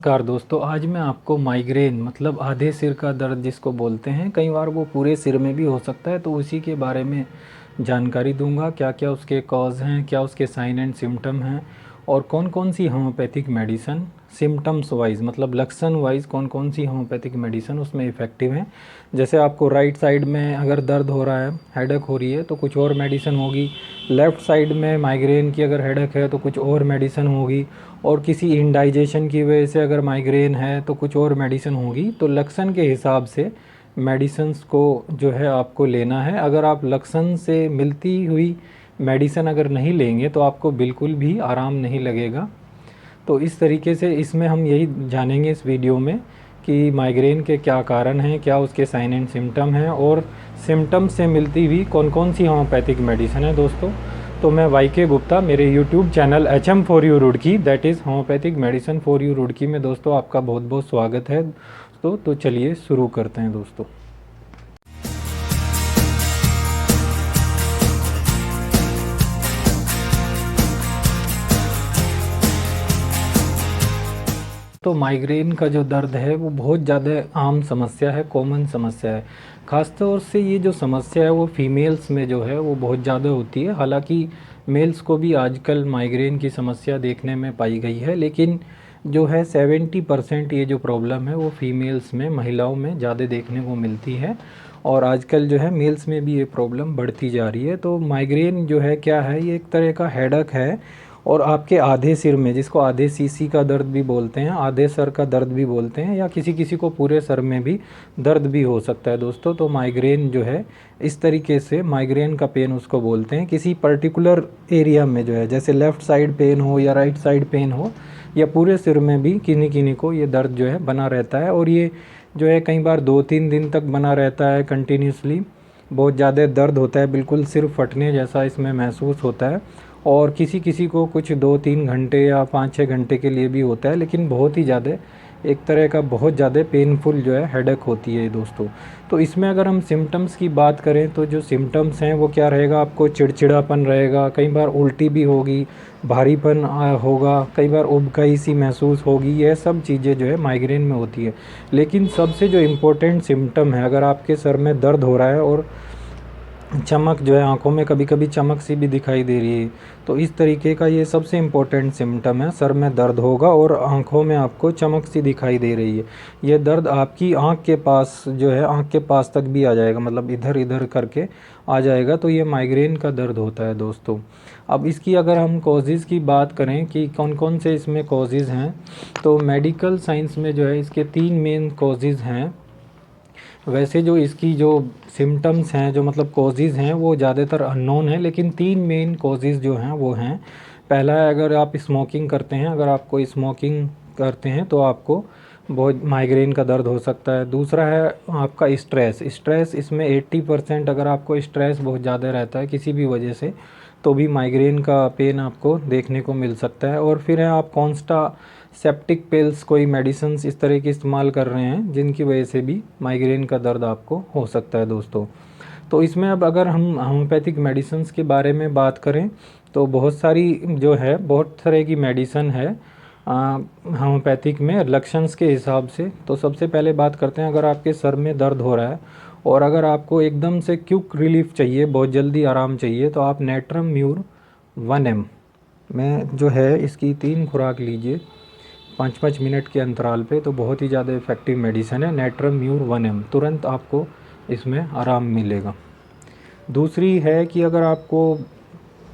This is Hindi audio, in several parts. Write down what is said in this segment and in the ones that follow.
कार दोस्तों, आज मैं आपको माइग्रेन मतलब आधे सिर का दर्द जिसको बोलते हैं, कई बार वो पूरे सिर में भी हो सकता है, तो उसी के बारे में जानकारी दूंगा। क्या क्या उसके कॉज हैं, क्या उसके साइन एंड सिम्टम हैं, और कौन कौन सी होम्योपैथिक मेडिसन सिम्टम्स वाइज मतलब लक्षण वाइज कौन कौन सी होम्योपैथिक मेडिसन उसमें इफ़ेक्टिव हैं। जैसे आपको राइट साइड में अगर दर्द हो रहा है, हेडेक हो रही है, तो कुछ और मेडिसिन होगी। लेफ़्ट साइड में माइग्रेन की अगर हेडेक है तो कुछ और मेडिसिन होगी। और किसी इंडाइजेशन की वजह से अगर माइग्रेन है तो कुछ और मेडिसिन होगी। तो लक्षण के हिसाब से मेडिसिन्स को जो है आपको लेना है। अगर आप लक्षण से मिलती हुई मेडिसिन अगर नहीं लेंगे तो आपको बिल्कुल भी आराम नहीं लगेगा। तो इस तरीके से इसमें हम यही जानेंगे इस वीडियो में कि माइग्रेन के क्या कारण हैं, क्या उसके साइन एंड सिम्टम हैं, और सिम्टम से मिलती हुई कौन कौन सी होम्योपैथिक मेडिसिन है दोस्तों। तो मैं वाई के गुप्ता, मेरे YouTube channel HM4U Roorkee, that is homeopathic medicine for you Roorkee में दोस्तों आपका बहुत बहुत स्वागत है दोस्तों। तो चलिए शुरू करते हैं दोस्तों। तो माइग्रेन का जो दर्द है वो बहुत ज़्यादा आम समस्या है, कॉमन समस्या है। ख़ासतौर से ये जो समस्या है वो फीमेल्स में जो है वो बहुत ज़्यादा होती है। हालांकि मेल्स को भी आजकल माइग्रेन की समस्या देखने में पाई गई है, लेकिन जो है 70% ये जो प्रॉब्लम है वो फीमेल्स में, महिलाओं में ज़्यादा देखने को मिलती है। और आजकल जो है मेल्स में भी ये प्रॉब्लम बढ़ती जा रही है। तो माइग्रेन जो है क्या है, ये एक तरह का हेडक है। और आपके आधे सिर में, जिसको आधे सीसी का दर्द भी बोलते हैं, आधे सर का दर्द भी बोलते हैं, या किसी किसी को पूरे सर में भी दर्द भी हो सकता है दोस्तों। तो माइग्रेन जो है इस तरीके से, माइग्रेन का पेन उसको बोलते हैं। किसी पर्टिकुलर एरिया में जो है, जैसे लेफ़्ट साइड पेन हो या राइट साइड पेन हो, या पूरे सिर में भी किन्हीं किन्हीं को ये दर्द जो है बना रहता है। और ये जो है कई बार 2-3 दिन तक बना रहता है कंटिन्यूसली। बहुत ज़्यादा दर्द होता है, बिल्कुल सिर फटने जैसा इसमें महसूस होता है। और किसी किसी को कुछ 2-3 घंटे या 5-6 घंटे के लिए भी होता है, लेकिन बहुत ही ज़्यादा एक तरह का बहुत ज़्यादा पेनफुल जो है हेडेक होती है दोस्तों। तो इसमें अगर हम सिम्टम्स की बात करें तो जो सिम्टम्स हैं वो क्या रहेगा, आपको चिड़चिड़ापन रहेगा, कई बार उल्टी भी होगी, भारीपन होगा, कई बार उबकाई सी महसूस होगी। यह सब चीज़ें जो है माइग्रेन में होती है। लेकिन सबसे जो इम्पोर्टेंट सिम्टम है, अगर आपके सर में दर्द हो रहा है और चमक जो है, आंखों में कभी कभी चमक सी भी दिखाई दे रही है, तो इस तरीके का ये सबसे इम्पोर्टेंट सिम्टम है। सर में दर्द होगा और आंखों में आपको चमक सी दिखाई दे रही है। ये दर्द आपकी आंख के पास जो है, आंख के पास तक भी आ जाएगा, मतलब इधर इधर करके आ जाएगा। तो ये माइग्रेन का दर्द होता है दोस्तों। अब इसकी अगर हम कॉजेज़ की बात करें कि कौन कौन से इसमें कॉजेज़ हैं, तो मेडिकल साइंस में जो है इसके 3 मेन कॉजेज़ हैं। वैसे जो इसकी जो सिम्टम्स हैं, जो मतलब कॉजेज़ हैं, वो ज़्यादातर अननोन है, लेकिन 3 मेन कॉजेज़ जो हैं वो हैं। पहला है, अगर आप स्मोकिंग करते हैं, अगर आप कोई स्मोकिंग करते हैं तो आपको बहुत माइग्रेन का दर्द हो सकता है। दूसरा है आपका स्ट्रेस। स्ट्रेस इसमें 80%, अगर आपको स्ट्रेस बहुत ज़्यादा रहता है किसी भी वजह से, तो भी माइग्रेन का पेन आपको देखने को मिल सकता है। और फिर है आप कॉन्स्टा सेप्टिक पिल्स, कोई मेडिसिन्स इस तरह की इस्तेमाल कर रहे हैं जिनकी वजह से भी माइग्रेन का दर्द आपको हो सकता है दोस्तों। तो इसमें अब अगर हम होम्योपैथिक मेडिसिन्स के बारे में बात करें तो बहुत सारी जो है, बहुत तरह की मेडिसन है होम्योपैथिक में लक्षण्स के हिसाब से। तो सबसे पहले बात करते हैं, अगर आपके सर में दर्द हो रहा है और अगर आपको एकदम से क्विक रिलीफ चाहिए, बहुत जल्दी आराम चाहिए, तो आप नेट्रम म्यूर 1 mg में जो है इसकी 3 खुराक लीजिए 5-5 मिनट के अंतराल पे। तो बहुत ही ज़्यादा इफ़ेक्टिव मेडिसिन है नेट्रम म्यूर 1 mg, तुरंत आपको इसमें आराम मिलेगा। दूसरी है कि अगर आपको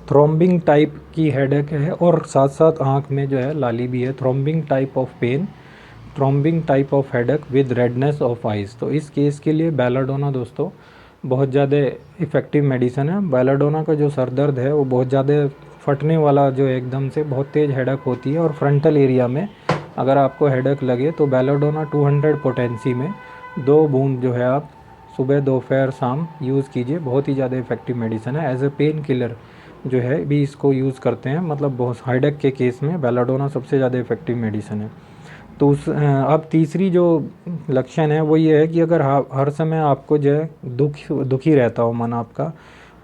थ्रोम्बिंग टाइप की हेडेक है और साथ साथ आँख में जो है लाली भी है, throbbing type of pain, throbbing type of headache with redness of eyes, तो इस केस के लिए बेलाडोना दोस्तों बहुत ज़्यादा इफ़ेक्टिव मेडिसिन है। बेलाडोना का जो सर दर्द है वो बहुत ज़्यादा फटने वाला, जो एकदम से बहुत तेज़ हेडेक होती है, और फ्रंटल एरिया में अगर आपको हेडेक लगे तो बेलाडोना 200 पोटेंसी में 2 बूंद जो है आप सुबह दोपहर शाम यूज़ कीजिए। बहुत ही ज़्यादा इफ़ेक्टिव मेडिसिन है। एज ए पेन किलर जो है भी इसको यूज़ करते हैं, मतलब बहुत हेडेक के केस में बेलाडोना सबसे ज़्यादा इफ़ेक्टिव मेडिसिन है। तो अब तीसरी जो लक्षण है वो ये है कि अगर हर समय आपको जो है दुखी रहता हो मन आपका,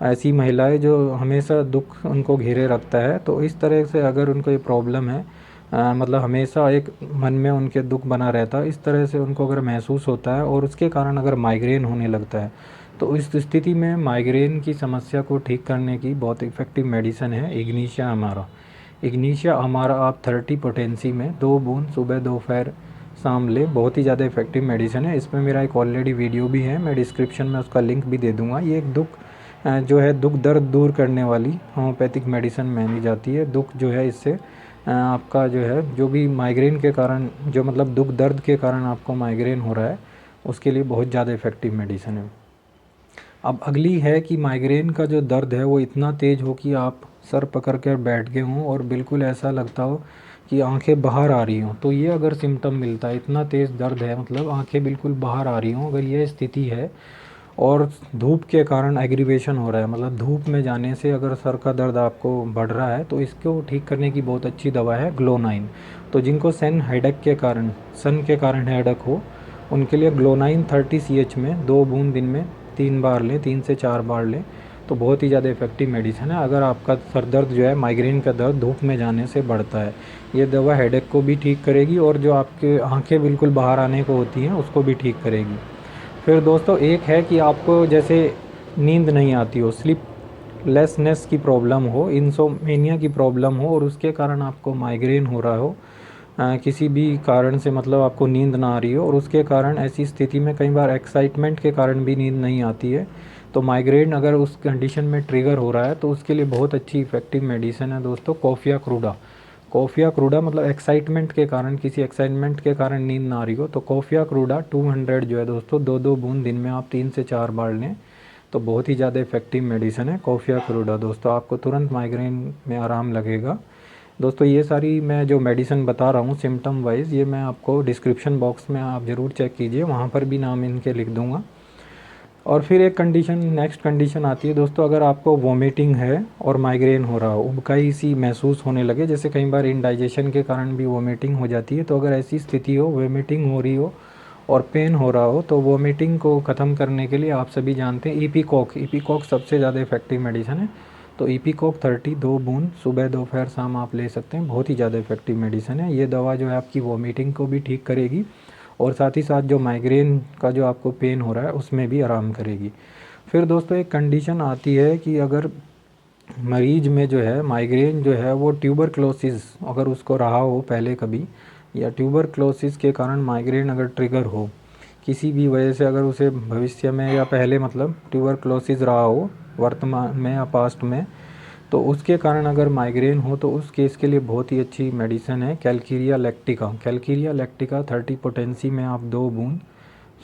ऐसी महिलाएं जो हमेशा दुख उनको घेरे रखता है, तो इस तरह से अगर उनको ये प्रॉब्लम है, मतलब हमेशा एक मन में उनके दुख बना रहता है, इस तरह से उनको अगर महसूस होता है और उसके कारण अगर माइग्रेन होने लगता है, तो इस स्थिति में माइग्रेन की समस्या को ठीक करने की बहुत इफ़ेक्टिव मेडिसिन है इग्निशिया अमारा। इग्निशिया अमारा आप 30 पोटेंसी में 2 बूंद सुबह दोपहर शाम लें, बहुत ही ज़्यादा इफ़ेक्टिव मेडिसिन है। इसमें मेरा एक ऑलरेडी वीडियो भी है, मैं डिस्क्रिप्शन में उसका लिंक भी दे दूँगा। ये एक जो है दुख दर्द दूर करने वाली होम्योपैथिक मेडिसिन मानी जाती है। दुख जो है इससे आपका जो है जो भी माइग्रेन के कारण जो मतलब दुख दर्द के कारण आपको माइग्रेन हो रहा है, उसके लिए बहुत ज़्यादा इफ़ेक्टिव मेडिसिन है। अब अगली है कि माइग्रेन का जो दर्द है वो इतना तेज़ हो कि आप सर पकड़ कर बैठ गए हों और बिल्कुल ऐसा लगता हो कि आंखें बाहर आ रही हों। तो ये अगर सिम्टम मिलता है, इतना तेज़ दर्द है मतलब आंखें बिल्कुल बाहर आ रही हों, अगर ये स्थिति है और धूप के कारण एग्रीवेशन हो रहा है, मतलब धूप में जाने से अगर सर का दर्द आपको बढ़ रहा है, तो इसको ठीक करने की बहुत अच्छी दवा है ग्लोनाइन। तो जिनको सन के कारण हेडेक हो, उनके लिए ग्लोनाइन 30 CH में 2 बूंद दिन में 3 बार लें, 3 से 4 बार लें, तो बहुत ही ज़्यादा इफ़ेक्टिव मेडिसिन है अगर आपका सर दर्द जो है माइग्रेन का दर्द धूप में जाने से बढ़ता है। ये दवा हेडेक को भी ठीक करेगी और जो आपके आंखें बिल्कुल बाहर आने को होती हैं उसको भी ठीक करेगी। फिर दोस्तों एक है कि आपको जैसे नींद नहीं आती हो, स्लीपलेसनेस की प्रॉब्लम हो, इंसोमेनिया की प्रॉब्लम हो और उसके कारण आपको माइग्रेन हो रहा हो, किसी भी कारण से मतलब आपको नींद ना आ रही हो और उसके कारण ऐसी स्थिति में कई बार एक्साइटमेंट के कारण भी नींद नहीं आती है, तो माइग्रेन अगर उस कंडीशन में ट्रिगर हो रहा है तो उसके लिए बहुत अच्छी इफ़ेक्टिव मेडिसिन है दोस्तों कॉफ़िया क्रूडा। कॉफ़िया क्रूडा मतलब एक्साइटमेंट के कारण, किसी एक्साइटमेंट के कारण नींद ना आ रही हो, तो कॉफ़िया क्रूडा 200 जो है दोस्तों 2-2 बूंद दिन में आप 3 से 4 बार लें, तो बहुत ही ज़्यादा इफ़ेक्टिव मेडिसिन है कॉफ़िया क्रूडा दोस्तों, आपको तुरंत माइग्रेन में आराम लगेगा। दोस्तों ये सारी मैं जो मेडिसिन बता रहा हूँ सिम्टम वाइज़, ये मैं आपको डिस्क्रिप्शन बॉक्स में आप ज़रूर चेक कीजिए, वहाँ पर भी नाम इनके लिख दूँगा। और फिर एक नेक्स्ट कंडीशन आती है दोस्तों, अगर आपको वॉमिटिंग है और माइग्रेन हो रहा हो, उबकाई सी महसूस होने लगे, जैसे कई बार इंडाइजेशन के कारण भी वॉमिटिंग हो जाती है, तो अगर ऐसी स्थिति हो, वॉमिटिंग हो रही हो और पेन हो रहा हो, तो वॉमिटिंग को ख़त्म करने के लिए आप सभी जानते हैं ईपीकॉक सबसे ज़्यादा इफेक्टिव मेडिसिन है। तो ईपीकॉक 30 2 बूंद सुबह दोपहर शाम आप ले सकते हैं, बहुत ही ज़्यादा इफेक्टिव मेडिसिन है। ये दवा जो है आपकी वॉमिटिंग को भी ठीक करेगी और साथ ही साथ जो माइग्रेन का जो आपको पेन हो रहा है उसमें भी आराम करेगी। फिर दोस्तों एक कंडीशन आती है कि अगर मरीज में जो है माइग्रेन जो है वो ट्यूबरक्लोसिस अगर उसको रहा हो पहले कभी, या ट्यूबरक्लोसिस के कारण माइग्रेन अगर ट्रिगर हो किसी भी वजह से, अगर उसे भविष्य में या पहले मतलब ट्यूबरक्लोसिस रहा हो वर्तमान में या पास्ट में, तो उसके कारण अगर माइग्रेन हो तो उस केस के लिए बहुत ही अच्छी मेडिसिन है कैलकीरिया लैक्टिका 30 पोटेंसी में आप 2 बूंद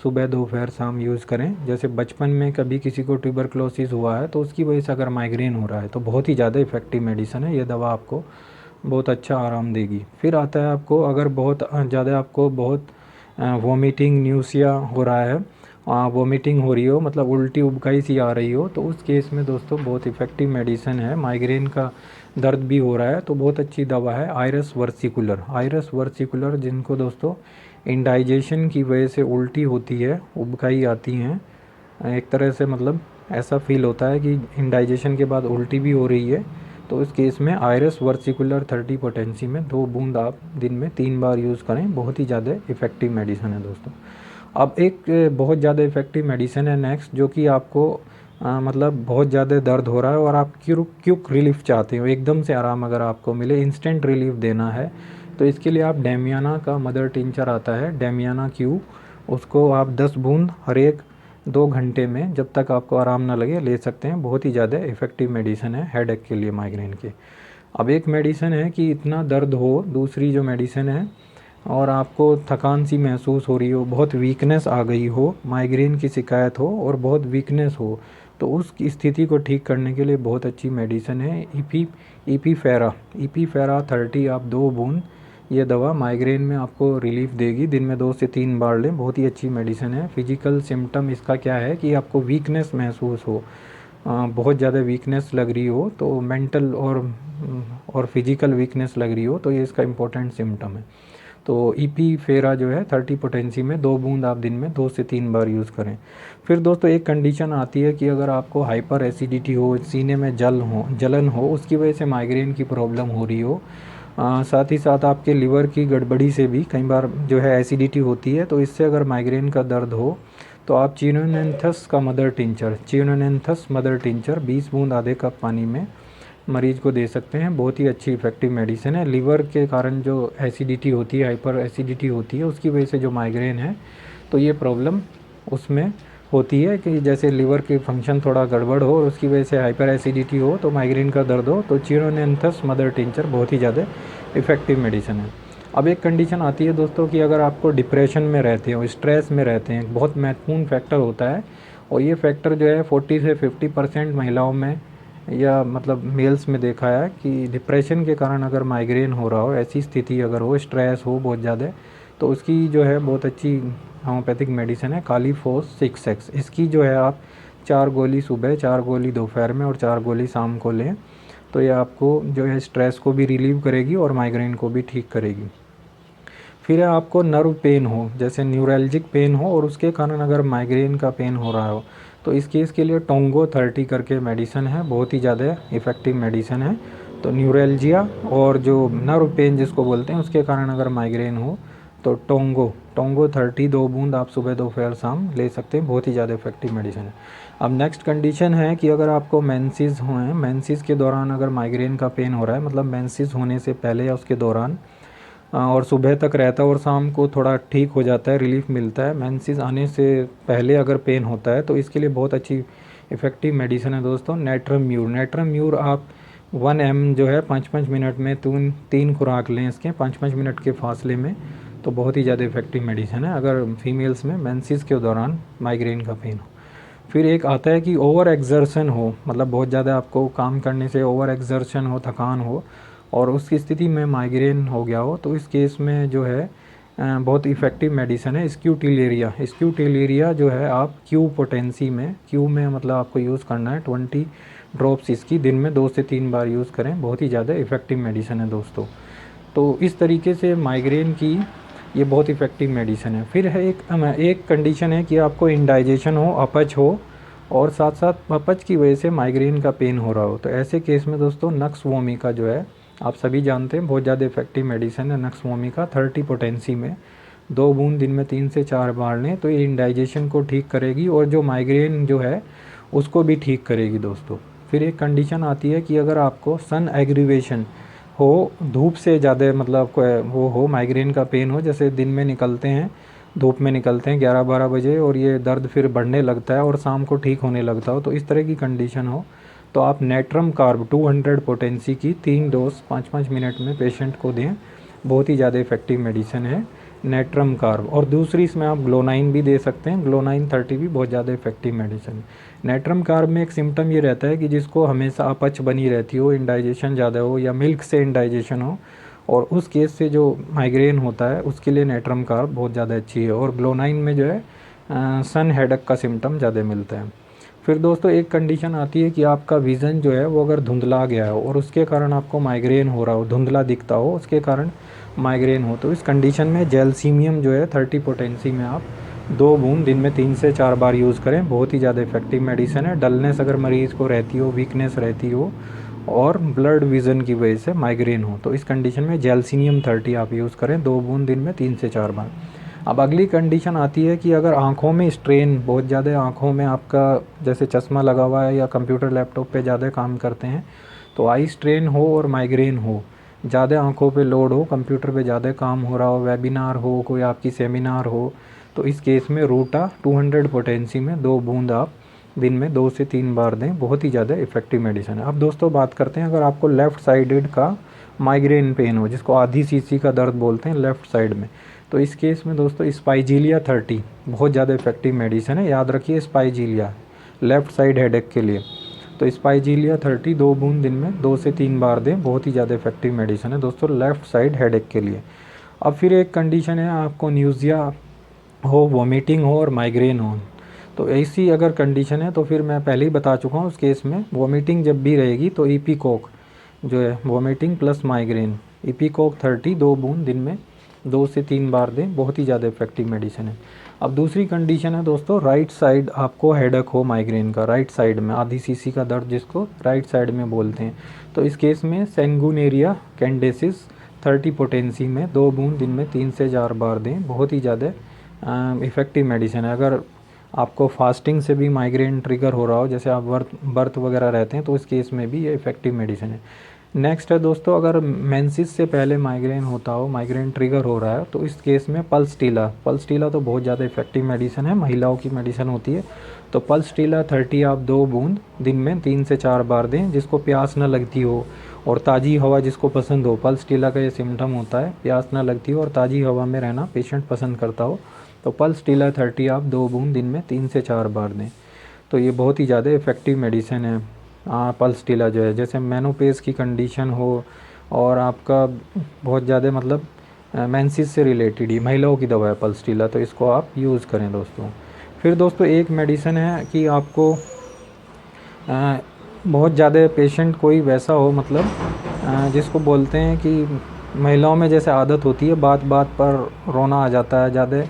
सुबह दोपहर शाम यूज़ करें। जैसे बचपन में कभी किसी को ट्यूबरक्लोसिस हुआ है तो उसकी वजह से अगर माइग्रेन हो रहा है तो बहुत ही ज़्यादा इफेक्टिव मेडिसिन है, ये दवा आपको बहुत अच्छा आराम देगी। फिर आता है आपको अगर बहुत ज़्यादा आपको बहुत वॉमिटिंग न्यूसिया हो रहा है, वॉमिटिंग हो रही हो मतलब उल्टी उबकाई सी आ रही हो, तो उस केस में दोस्तों बहुत इफ़ेक्टिव मेडिसिन है, माइग्रेन का दर्द भी हो रहा है तो बहुत अच्छी दवा है आयरस वर्सिकुलर जिनको दोस्तों इंडाइजेशन की वजह से उल्टी होती है, उबकाई आती हैं, एक तरह से मतलब ऐसा फील होता है कि इंडाइजेशन के बाद उल्टी भी हो रही है, तो इस केस में आयरस वर्सिकुलर 30 पोटेंसी में 2 बूंद आप दिन में 3 बार यूज़ करें, बहुत ही ज़्यादा इफ़ेक्टिव मेडिसिन है दोस्तों। अब एक बहुत ज़्यादा इफ़ेक्टिव मेडिसिन है नेक्स्ट, जो कि आपको मतलब बहुत ज़्यादा दर्द हो रहा है और आप क्विक रिलीफ चाहते हो, एकदम से आराम अगर आपको मिले, इंस्टेंट रिलीफ देना है, तो इसके लिए आप डेमियाना का मदर टिंचर आता है डेमियाना क्यू, उसको आप 10 बूंद हर एक 2 घंटे में जब तक आपको आराम ना लगे ले सकते हैं, बहुत ही ज़्यादा इफ़ेक्टिव मेडिसिन है हेडेक के लिए, माइग्रेन के। अब एक मेडिसिन है कि इतना दर्द हो, दूसरी जो मेडिसिन है, और आपको थकान सी महसूस हो रही हो, बहुत वीकनेस आ गई हो, माइग्रेन की शिकायत हो और बहुत वीकनेस हो, तो उस स्थिति को ठीक करने के लिए बहुत अच्छी मेडिसिन है ईपीफेरा 30 आप 2 बूंद, ये दवा माइग्रेन में आपको रिलीफ देगी, दिन में 2 से 3 बार लें, बहुत ही अच्छी मेडिसिन है। फिजिकल सिम्टम इसका क्या है कि आपको वीकनेस महसूस हो, बहुत ज़्यादा वीकनेस लग रही हो, तो मेंटल और फिजिकल वीकनेस लग रही हो, तो ये इसका इम्पोर्टेंट सिम्टम है। तो ईपीफेरा जो है 30 पोटेंसी में 2 बूंद आप दिन में 2 से 3 बार यूज़ करें। फिर दोस्तों एक कंडीशन आती है कि अगर आपको हाइपर एसिडिटी हो, सीने में जलन हो, उसकी वजह से माइग्रेन की प्रॉब्लम हो रही हो, साथ ही साथ आपके लिवर की गड़बड़ी से भी कई बार जो है एसिडिटी होती है, तो इससे अगर माइग्रेन का दर्द हो तो आप चिनोनेंथस का मदर टिंचर, चिनोनेंथस मदर टिंचर 20 बूंद आधे कप पानी में मरीज़ को दे सकते हैं। बहुत ही अच्छी इफ़ेक्टिव मेडिसिन है। लिवर के कारण जो एसिडिटी होती है, हाइपर एसिडिटी होती है, उसकी वजह से जो माइग्रेन है, तो ये प्रॉब्लम उसमें होती है कि जैसे लिवर की फंक्शन थोड़ा गड़बड़ हो और उसकी वजह से हाइपर एसिडिटी हो तो माइग्रेन का दर्द हो, तो चिनोनेंथस मदर टिंचर बहुत ही ज़्यादा इफ़ेक्टिव मेडिसिन है। अब एक कंडीशन आती है दोस्तों कि अगर आपको डिप्रेशन में रहते हो, स्ट्रेस में रहते हैं, बहुत महत्वपूर्ण फैक्टर होता है, और ये फैक्टर जो है 40 से 50% महिलाओं में या मतलब मेल्स में देखा है कि डिप्रेशन के कारण अगर माइग्रेन हो रहा हो, ऐसी स्थिति अगर हो, स्ट्रेस हो बहुत ज़्यादा, तो उसकी जो है बहुत अच्छी होम्योपैथिक मेडिसिन है कालीफोस 6X। इसकी जो है आप 4 गोली सुबह, 4 गोली दोपहर में और 4 गोली शाम को लें, तो ये आपको जो है स्ट्रेस को भी रिलीव करेगी और माइग्रेन को भी ठीक करेगी। फिर आपको नर्व पेन हो, जैसे न्यूरैल्जिक पेन हो और उसके कारण अगर माइग्रेन का पेन हो रहा हो, तो इस केस के लिए टोंगो 30 करके मेडिसिन है, बहुत ही ज़्यादा इफ़ेक्टिव मेडिसिन है। तो न्यूरैल्जिया और जो नर्व पेन जिसको बोलते हैं, उसके कारण अगर माइग्रेन हो तो टोंगो टोंगो 30 2 बूंद आप सुबह दोपहर शाम ले सकते हैं, बहुत ही ज़्यादा इफेक्टिव मेडिसिन है। अब नेक्स्ट कंडीशन है कि अगर आपको मेंसेस हुए, मेंसेस के दौरान अगर माइग्रेन का पेन हो रहा है, मतलब मेंसेस होने से पहले या उसके दौरान, और सुबह तक रहता है और शाम को थोड़ा ठीक हो जाता है, रिलीफ मिलता है। मेंसेस आने से पहले अगर पेन होता है तो इसके लिए बहुत अच्छी इफ़ेक्टिव मेडिसिन है दोस्तों, नेट्रम म्यूर। नेट्रम म्यूर आप 1 ml जो है 5-5 मिनट में 3 खुराक लें इसके 5-5 मिनट के फासले में, तो बहुत ही ज़्यादा इफ़ेक्टिव मेडिसिन है अगर फीमेल्स में मेंसेस के दौरान माइग्रेन का पेन हो। फिर एक आता है कि ओवर एक्सर्शन हो, मतलब बहुत ज़्यादा आपको काम करने से ओवर एक्सर्शन हो, थकान हो और उसकी स्थिति में माइग्रेन हो गया हो, तो इस केस में जो है बहुत इफ़ेक्टिव मेडिसिन है स्क्यूटिलेरिया। स्क्यूटिलेरिया जो है आप क्यू पोटेंसी में, क्यू में मतलब आपको यूज़ करना है 20 ड्रॉप्स इसकी दिन में 2 से 3 बार यूज़ करें, बहुत ही ज़्यादा इफ़ेक्टिव मेडिसिन है दोस्तों। तो इस तरीके से माइग्रेन की ये बहुत इफ़ेक्टिव मेडिसिन है। फिर है एक कंडीशन है कि आपको इंडाइजेशन हो, अपच हो और साथ साथ अपच की वजह से माइग्रेन का पेन हो रहा हो, तो ऐसे केस में दोस्तों नक्स वोमिका जो है आप सभी जानते हैं, बहुत ज़्यादा इफेक्टिव मेडिसिन है नक्स वोमिका 30 पोटेंसी में 2 बूंद दिन में 3 से 4 बार लें, तो ये इंडाइजेशन को ठीक करेगी और जो माइग्रेन जो है उसको भी ठीक करेगी दोस्तों। फिर एक कंडीशन आती है कि अगर आपको सन एग्रीवेशन हो, धूप से ज़्यादा मतलब आपको वो हो, माइग्रेन का पेन हो, जैसे दिन में निकलते हैं, धूप में निकलते हैं 11-12 बजे और ये दर्द फिर बढ़ने लगता है और शाम को ठीक होने लगता हो, तो इस तरह की कंडीशन हो तो आप नेट्रम कार्ब 200 पोटेंसी की 3 डोज 5-5 मिनट में पेशेंट को दें, बहुत ही ज़्यादा इफेक्टिव मेडिसिन है नेट्रम कार्ब। और दूसरी इसमें आप ग्लोनाइन भी दे सकते हैं, ग्लोनाइन 30 भी बहुत ज़्यादा इफेक्टिव मेडिसिन है। नेट्रम कार्ब में एक सिम्टम ये रहता है कि जिसको हमेशा अपच बनी रहती हो, इंडाइजेशन ज़्यादा हो या मिल्क से इंडाइजेशन हो, और उस केस से जो माइग्रेन होता है उसके लिए नेट्रम कार्ब बहुत ज़्यादा अच्छी है। और ग्लोनाइन में जो है सन हेडक का सिम्टम ज़्यादा मिलता है। फिर दोस्तों एक कंडीशन आती है कि आपका विज़न जो है वो अगर धुंधला गया हो और उसके कारण आपको माइग्रेन हो रहा हो, धुंधला दिखता हो, उसके कारण माइग्रेन हो, तो इस कंडीशन में जेलसीमियम जो है 30 पोटेंसी में आप 2 बूंद दिन में 3 से 4 बार यूज़ करें, बहुत ही ज़्यादा इफेक्टिव मेडिसिन है। डलनेस अगर मरीज़ को रहती हो, वीकनेस रहती हो और ब्लड विज़न की वजह से माइग्रेन हो, तो इस कंडीशन में जेलसीनियम 30 आप यूज़ करें 2 बूंद दिन में 3 से 4 बार। अब अगली कंडीशन आती है कि अगर आँखों में स्ट्रेन बहुत ज़्यादा, आँखों में आपका जैसे चश्मा लगा हुआ है या कंप्यूटर लैपटॉप पे ज़्यादा काम करते हैं, तो आई स्ट्रेन हो और माइग्रेन हो, ज़्यादा आँखों पे लोड हो, कंप्यूटर पे ज़्यादा काम हो रहा हो, वेबिनार हो, कोई आपकी सेमिनार हो, तो इस केस में रूटा 200 पोटेंसी में 2 बूंद आप दिन में 2 से 3 बार दें, बहुत ही ज़्यादा इफेक्टिव मेडिसिन है। अब दोस्तों बात करते हैं अगर आपको लेफ़्ट साइडेड का माइग्रेन पेन हो, जिसको आधी सीसी का दर्द बोलते हैं लेफ़्ट साइड में, तो इस केस में दोस्तों स्पाइजीलिया 30 बहुत ज़्यादा इफेक्टिव मेडिसिन है। याद रखिए स्पाइजीलिया लेफ़्ट साइड हेडेक के लिए, तो स्पाइजीलिया 30 2 बूंद दिन में 2 से 3 बार दें, बहुत ही ज़्यादा इफेक्टिव मेडिसिन है दोस्तों लेफ़्ट साइड हेडेक के लिए। अब फिर एक कंडीशन है आपको न्यूज़िया हो, वॉमिटिंग हो और माइग्रेन हो, तो ऐसी अगर कंडीशन है तो फिर मैं पहले ही बता चुका हूँ, उस केस में वॉमिटिंग जब भी रहेगी तो इपीकोक जो है वॉमिटिंग प्लस माइग्रेन, इपीकोक 30 2 बूंद दिन में 2 से 3 बार दें, बहुत ही ज़्यादा इफेक्टिव मेडिसिन है। अब दूसरी कंडीशन है दोस्तों राइट साइड आपको हेडेक हो माइग्रेन का, राइट साइड में आधी सीसी का दर्द जिसको राइट साइड में बोलते हैं, तो इस केस में सेंगुनेरिया कैंडेसिस 30 पोटेंसी में 2 बूंद दिन में 3 से 4 बार दें। बहुत ही ज़्यादा इफ़ेक्टिव मेडिसिन है। अगर आपको फास्टिंग से भी माइग्रेन ट्रिगर हो रहा हो, जैसे आप बर्थ वगैरह रहते हैं, तो इस केस में भी ये इफ़ेक्टिव मेडिसिन है। नेक्स्ट है दोस्तों, अगर मेंसेस से पहले माइग्रेन होता हो, माइग्रेन ट्रिगर हो रहा है, तो इस केस में पल्स टीला तो बहुत ज़्यादा इफेक्टिव मेडिसिन है, महिलाओं की मेडिसिन होती है। तो पल्स टीला 30 आप 2 बूंद दिन में 3 से 4 बार दें। जिसको प्यास ना लगती हो और ताज़ी हवा जिसको पसंद हो, पल्स टीला का ये सिम्टम होता है, प्यास ना लगती हो और ताज़ी हवा में रहना पेशेंट पसंद करता हो, तो पल्स टीला 30 आप 2 बूंद दिन में 3 से 4 बार दें। तो ये बहुत ही ज़्यादा इफ़ेक्टिव मेडिसिन है। पल्स टीला जो है, जैसे मेनोपेज की कंडीशन हो और आपका बहुत ज़्यादा मतलब मेंसेस से रिलेटेड ही महिलाओं की दवा है पल्स टीला, तो इसको आप यूज़ करें दोस्तों। फिर दोस्तों एक मेडिसिन है कि आपको बहुत ज़्यादा पेशेंट कोई वैसा हो, मतलब जिसको बोलते हैं कि महिलाओं में जैसे आदत होती है बात बात पर रोना आ जाता है, ज़्यादा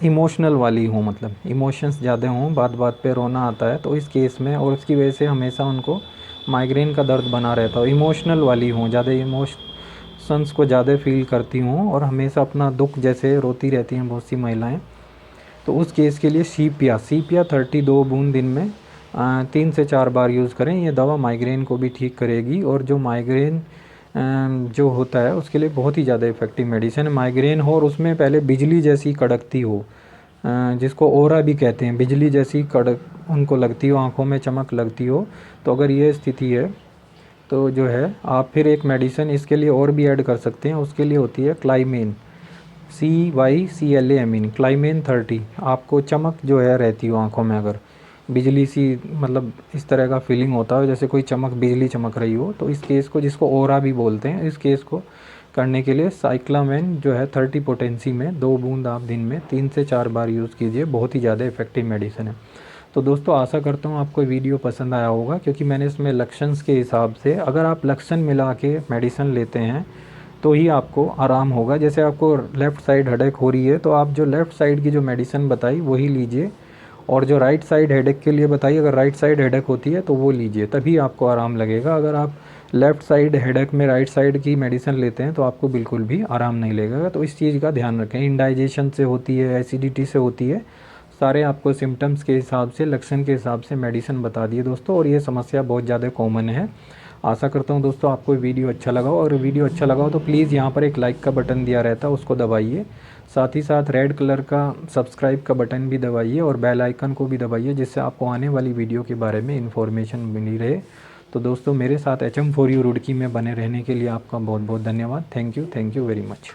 इमोशनल वाली हो, मतलब इमोशंस ज़्यादा हों, बात बात पे रोना आता है, तो इस केस में और उसकी वजह से हमेशा उनको माइग्रेन का दर्द बना रहता हो, इमोशनल वाली हों, ज़्यादा इमोशंस को ज़्यादा फील करती हों और हमेशा अपना दुख जैसे रोती रहती हैं बहुत सी महिलाएं, तो उस केस के लिए सीपिया 32 बूंद दिन में 3 से 4 बार यूज़ करें। ये दवा माइग्रेन को भी ठीक करेगी और जो माइग्रेन जो होता है उसके लिए बहुत ही ज़्यादा इफ़ेक्टिव मेडिसिन है। माइग्रेन हो और उसमें पहले बिजली जैसी कड़कती हो, जिसको ओरा भी कहते हैं, बिजली जैसी कड़क उनको लगती हो, आँखों में चमक लगती हो, तो अगर ये स्थिति है तो जो है आप फिर एक मेडिसिन इसके लिए और भी ऐड कर सकते हैं। उसके लिए होती है क्लाइमेन, CYCLAMIN, क्लाइमेन 30। आपको चमक जो है रहती हो आँखों में, अगर बिजली सी मतलब इस तरह का फीलिंग होता है जैसे कोई बिजली चमक रही हो, तो इस केस को, जिसको ओरा भी बोलते हैं, इस केस को करने के लिए साइक्लामेन जो है 30 पोटेंसी में 2 बूंद आप दिन में 3 से 4 बार यूज़ कीजिए। बहुत ही ज़्यादा इफेक्टिव मेडिसिन है। तो दोस्तों आशा करता हूँ आपको वीडियो पसंद आया होगा, क्योंकि मैंने इसमें लक्षण के हिसाब से, अगर आप लक्षण मिला के मेडिसिन लेते हैं तो ही आपको आराम होगा। जैसे आपको लेफ़्ट साइड हेडेक हो रही है तो आप जो लेफ़्ट साइड की जो मेडिसिन बताई वही लीजिए, और जो राइट साइड हेडेक के लिए बताइए, अगर राइट साइड हेडेक होती है तो वो लीजिए, तभी आपको आराम लगेगा। अगर आप लेफ़्ट साइड हेडेक में राइट साइड की मेडिसिन लेते हैं तो आपको बिल्कुल भी आराम नहीं लगेगा। तो इस चीज़ का ध्यान रखें। इंडाइजेशन से होती है, एसिडिटी से होती है, सारे आपको सिम्टम्स के हिसाब से, लक्षण के हिसाब से मेडिसिन बता दिए दोस्तों, और ये समस्या बहुत ज़्यादा कॉमन है। आशा करता हूँ दोस्तों आपको वीडियो अच्छा लगा हो, और वीडियो अच्छा लगा हो तो प्लीज़ यहाँ पर एक लाइक का बटन दिया रहता है उसको दबाइए, साथ ही साथ रेड कलर का सब्सक्राइब का बटन भी दबाइए और बेल आइकन को भी दबाइए, जिससे आपको आने वाली वीडियो के बारे में इन्फॉर्मेशन मिली रहे। तो दोस्तों मेरे साथ HM4U रुड़की में बने रहने के लिए आपका बहुत बहुत धन्यवाद। Thank you very much.